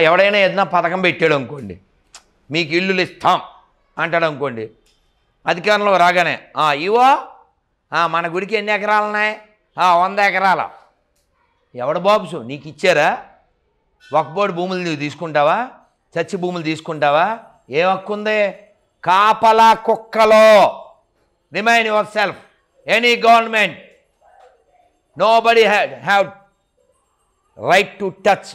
ఎవడైనా ఏదైనా పథకం పెట్టాడు అనుకోండి, మీకు ఇల్లులు ఇస్తాం అంటాడు అనుకోండి, అధికారంలో రాగానే ఇవో మన గుడికి ఎన్ని ఎకరాలు ఉన్నాయి? 100 ఎకరాలు. ఎవడ బాబుసు నీకు ఇచ్చారా? వక్బోర్డు భూములు నువ్వు తీసుకుంటావా? చచ్చి భూములు తీసుకుంటావా? ఏ హక్కు ఉంది? కాపలా కుక్కలో remain yourself. Any government, nobody have right to touch.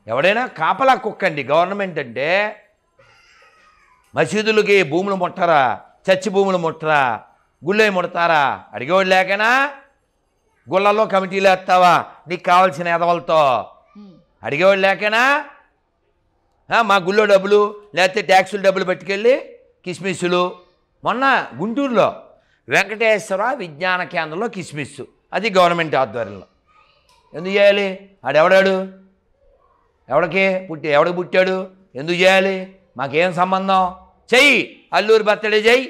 ఎవడైనా కాపలా కుక్కండి గవర్నమెంట్ అంటే. మసీదులకి భూములు ముట్టరా? చర్చి భూములు ముట్టరా? గుళ్ళే ముడతారా? అడిగేవాడు లేకనా? గుళ్ళల్లో కమిటీలు వేస్తావా నీకు కావాల్సిన ఎదవలతో? అడిగేవాడు లేకనా? మా గుళ్ళో డబ్బులు లేకపోతే ట్యాక్సులు డబ్బులు పట్టుకెళ్ళి కిస్మిస్సులు. మొన్న గుంటూరులో వెంకటేశ్వర విజ్ఞాన కేంద్రంలో కిస్మిస్సు, అది గవర్నమెంట్ ఆధ్వర్యంలో. ఎందుకు చేయాలి? ఆడెవడాడు? ఎవడికి పుట్టాడు? ఎందుకు చేయాలి? మాకేం సంబంధం? చెయ్యి. అల్లూరి బర్త్డే చెయ్యి,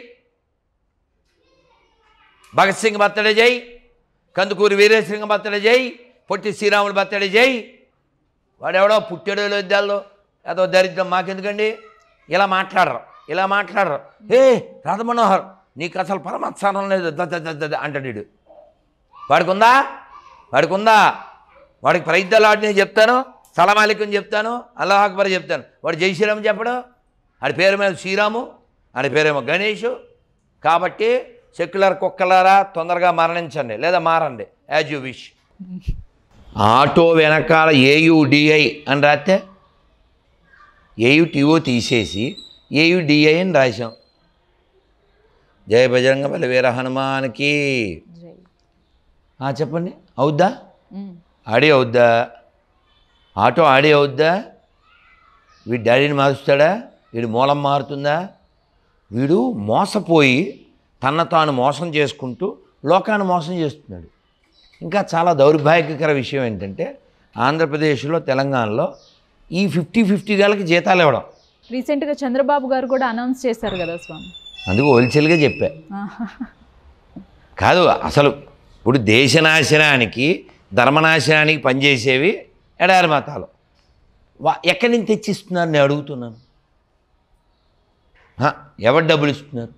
భగత్ సింగ్ బర్త్డే చెయ్యి, కందుకూరి వీరేశలింగం బర్త్డే చెయ్యి, పొట్టి శ్రీరాములు బర్త్డే చెయ్యి. వాడెవడో పుట్టాడో లేదాల్లో ఏదో దరిద్రం మాకెందుకండి? ఇలా మాట్లాడరు. రాధమనోహర్ నీకు అసలు పరమత్సారం లేదు అంటాడు. వాడికి ఉందా? వాడికి ప్రయుద్ధాలు ఆడినే చెప్తాను, సలాం అలైకుం చెప్తాను, అల్లాహ్ అక్బర్ చెప్తాను. వాడు జై శ్రీరామ్ చెప్పడు. ఆడి పేరు మీద శ్రీరాము, ఆడి పేరేమో గణేషు. కాబట్టి సెక్యులర్ కుక్కలారా తొందరగా మరణించండి, లేదా మారండి, యాజ్ యూ విష్. ఆటో వెనకాల ఏయుడిఐ అని రాస్తే ఏయుటిఓ తీసేసి ఏయుడిఐ అని రాశాం. జయ బజరంగ బలి వీర హనుమాన్కి. చెప్పండి, అవుద్దా? ఆడే అవుద్దా? ఆటో ఆడే అవుద్దా? వీడి డాడీని మారుస్తాడా? వీడు మూలం మారుతుందా? వీడు మోసపోయి తన తాను మోసం చేసుకుంటూ లోకాన్ని మోసం చేస్తున్నాడు. ఇంకా చాలా దౌర్భాగ్యకర విషయం ఏంటంటే ఆంధ్రప్రదేశ్లో తెలంగాణలో ఈ 50-50 గలకి జీతాలు ఇవ్వడం. రీసెంట్గా చంద్రబాబు గారు కూడా అనౌన్స్ చేశారు కదా స్వామి. అందుకు హోల్సేల్గా చెప్పా. కాదు, అసలు ఇప్పుడు దేశనాశనానికి ధర్మనాశనానికి పనిచేసేవి ఎడారి మతాలు. ఎక్కడి నుంచి తెచ్చిస్తున్నారు నేను అడుగుతున్నాను. ఎవరు డబ్బులు ఇస్తున్నారు?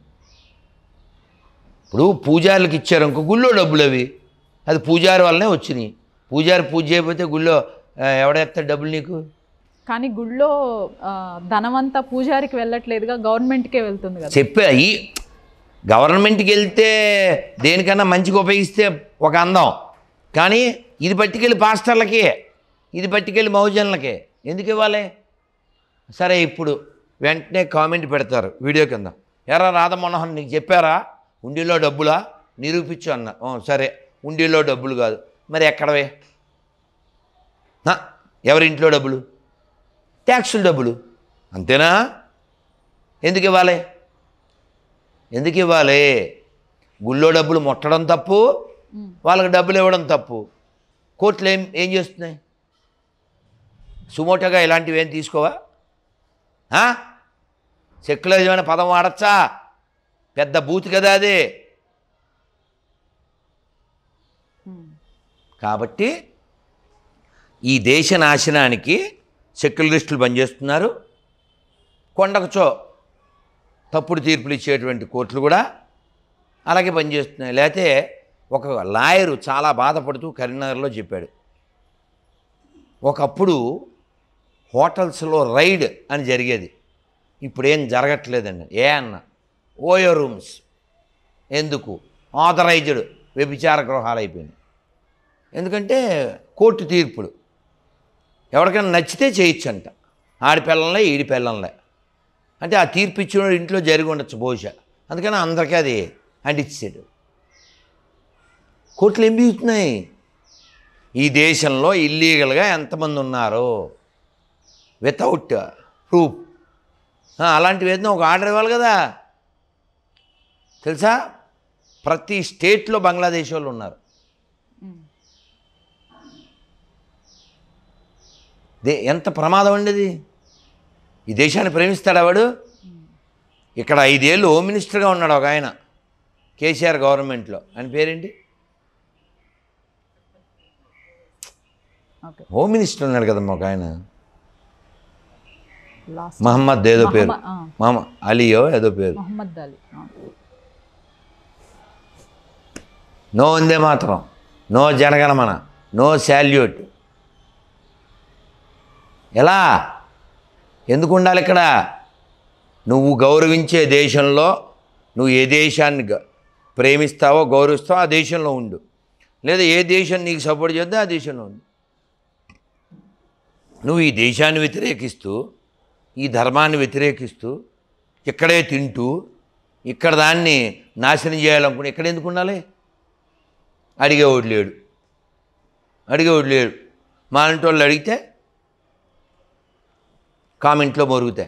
ఇప్పుడు పూజారులకు ఇచ్చారు ఇంకో గుళ్ళో డబ్బులు, అవి అది పూజారి వల్లనే వచ్చినాయి. పూజారి పూజ చేయకపోతే గుళ్ళో ఎవడెత్తాడు డబ్బులు నీకు? కానీ గుళ్ళో ధనమంతా పూజారికి వెళ్ళట్లేదుగా, గవర్నమెంట్కే వెళ్తుంది కదా. చెప్పా, ఈ గవర్నమెంట్కి వెళ్తే దేనికన్నా మంచిగా ఉపయోగిస్తే ఒక అందం, కానీ ఇది పట్టుకెళ్ళి పాస్టర్లకి, ఇది పట్టుకెళ్ళి మౌజన్లకి ఎందుకు ఇవ్వాలి? సరే, ఇప్పుడు వెంటనే కామెంట్ పెడతారు వీడియో కింద, ఎరా రాధమనోహర్ నీకు చెప్పారా ఉండిలో డబ్బులా నిరూపించు అన్న. సరే, ఉండిలో డబ్బులు కాదు మరి ఎక్కడవే? ఎవరింట్లో డబ్బులు? ట్యాక్సుల డబ్బులు, అంతేనా? ఎందుకు ఇవ్వాలి? గుళ్ళో డబ్బులు ముట్టడం తప్పు, వాళ్ళకి డబ్బులు ఇవ్వడం తప్పు. కోర్టులు ఏం చేస్తున్నాయి? సుమోటోగా ఇలాంటివి ఏం తీసుకోవా? సెక్యులరిజం అనే పదం వాడచ్చా? పెద్ద బూత్ కదా అది. కాబట్టి ఈ దేశ నాశనానికి సెక్యులరిస్టులు పనిచేస్తున్నారు. కొండకుచో తప్పుడు తీర్పులు ఇచ్చేటువంటి కోర్టులు కూడా అలాగే పనిచేస్తున్నాయి. లేకపోతే ఒక లాయరు చాలా బాధపడుతూ కరీంనగర్లో చెప్పాడు, ఒకప్పుడు హోటల్స్లో రైడ్ అని జరిగేది, ఇప్పుడు ఏం జరగట్లేదండి. అన్న ఓయో రూమ్స్ ఎందుకు? ఆథరైజ్డ్ వ్యభిచార గృహాలు అయిపోయినాయి. ఎందుకంటే కోర్టు తీర్పులు ఎవరికైనా నచ్చితే చేయొచ్చంట, ఆడిపిల్లలే ఈడిపిల్లలే అంటే ఆ తీర్పు ఇచ్చిన ఇంట్లో జరిగి ఉండొచ్చు బహుశా, అందుకని అందరికీ అది అంటించాడు. కోర్టులు ఏం బీగుతున్నాయి? ఈ దేశంలో ఇల్లీగల్గా ఎంతమంది ఉన్నారో వితౌట్ ప్రూఫ్, అలాంటివి ఏదైనా ఒక ఆర్డర్ ఇవ్వాలి కదా. తెలుసా, ప్రతి స్టేట్లో బంగ్లాదేశ్ వాళ్ళు ఉన్నారు. ఎంత ప్రమాదం ఉండేది. ఈ దేశాన్ని ప్రేమిస్తాడా వాడు? ఇక్కడ 5 ఏళ్ళు హోమ్ మినిస్టర్గా ఉన్నాడు ఒక ఆయన కేసీఆర్ గవర్నమెంట్లో. ఆయన పేరేంటి? ఓకే. హోమ్ మినిస్టర్ ఉన్నాడు కదమ్మా ఒక ఆయన, లాస్ట్ మహమ్మద్ ఏదో పేరు, మహమ్మద్ అలీయో ఏదో పేరు. మహమ్మద్ అలీ. నో వందే మాత్రం, నో జనగణమన, నో శాల్యూట్. ఎలా, ఎందుకు ఉండాలి ఇక్కడ? నువ్వు గౌరవించే దేశంలో, నువ్వు ఏ దేశాన్ని ప్రేమిస్తావో గౌరవిస్తావో ఆ దేశంలో ఉండు, లేదా ఏ దేశం నీకు సపోర్ట్ చేద్దో ఆ దేశంలో ఉండు. నువ్వు ఈ దేశాన్ని వ్యతిరేకిస్తూ, ఈ ధర్మాన్ని వ్యతిరేకిస్తూ, ఇక్కడే తింటూ, ఇక్కడ దాన్ని నాశనం చేయాలనుకుని ఇక్కడ ఎందుకు ఉండాలి? అడిగేవాడు లేడు, అడిగేవాడు లేడు. మా ఇంటి వాళ్ళు అడిగితే కామెంట్లో మొరుగుతాయి.